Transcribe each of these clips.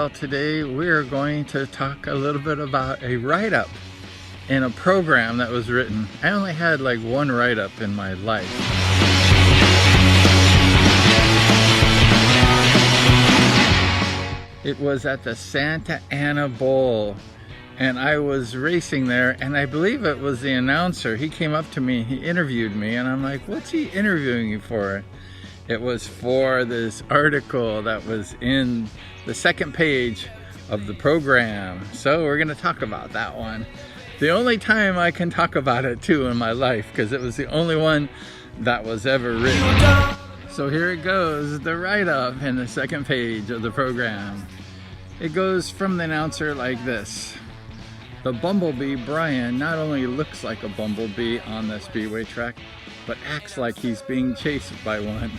Well, today we're going to talk a little bit about a write-up in a program that was written. I only had like one write-up in my life. It was at the Santa Ana Bowl, and I was racing there, and I believe it was the announcer. He came up to me, he interviewed me, and I'm like, what's he interviewing you for? It was for this article that was in the second page of the program. So we're gonna talk about that one. The only time I can talk about it too in my life, because it was the only one that was ever written. So here it goes, the write-up in the second page of the program. It goes from the announcer like this. The bumblebee Bryan not only looks like a bumblebee on the Speedway track, but acts like he's being chased by one.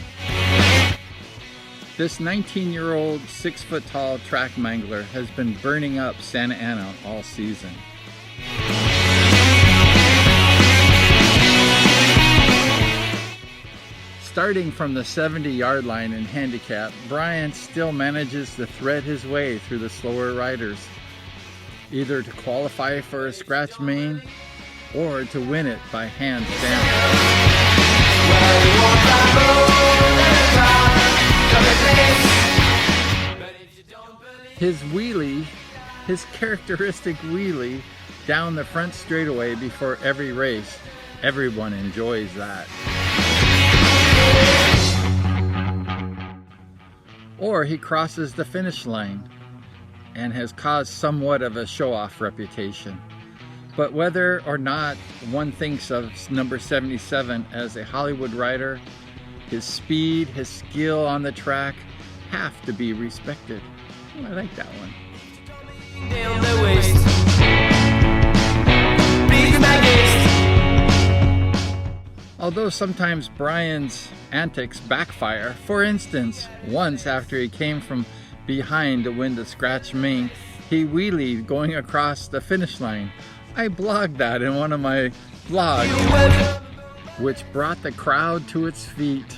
This 19-year-old, 6-foot-tall track mangler has been burning up Santa Ana all season. Starting from the 70-yard line in handicap, Bryan still manages to thread his way through the slower riders, either to qualify for a scratch main or to win it by hands down. His wheelie, his characteristic wheelie down the front straightaway before every race, everyone enjoys that. Or he crosses the finish line and has caused somewhat of a show-off reputation. But whether or not one thinks of number 77 as a Hollywood rider, his speed, his skill on the track have to be respected. Oh, I like that one. Although sometimes Bryan's antics backfire, for instance, once after he came from behind to win the scratch main, he wheelied going across the finish line. I blogged that in one of my vlogs, which brought the crowd to its feet.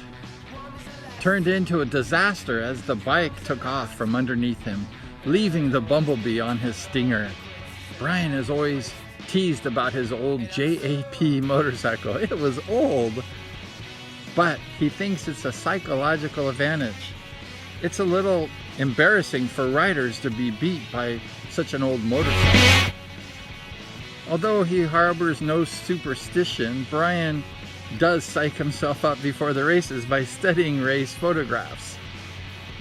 Turned into a disaster as the bike took off from underneath him, leaving the bumblebee on his stinger. Bryan has always teased about his old JAP motorcycle. It was old, but he thinks it's a psychological advantage. It's a little embarrassing for riders to be beat by such an old motorcycle. Although he harbors no superstition, Bryan does psych himself up before the races by studying race photographs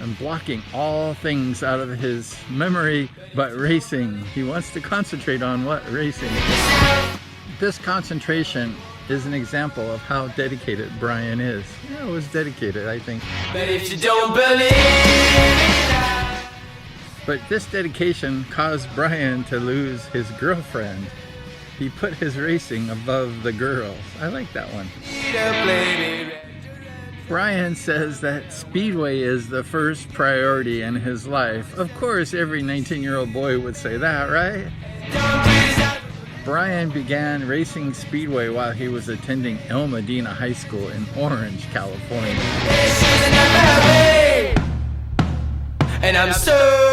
and blocking all things out of his memory but racing. He wants to concentrate on what racing is. This concentration is an example of how dedicated Bryan is. Yeah, it was dedicated, I think. But if you don't believe it, but this dedication caused Bryan to lose his girlfriend. He put his racing above the girls. I like that one. Bryan says that Speedway is the first priority in his life. Of course, every 19-year-old boy would say that, right? Bryan began racing Speedway while he was attending El Medina High School in Orange, California. And I'm so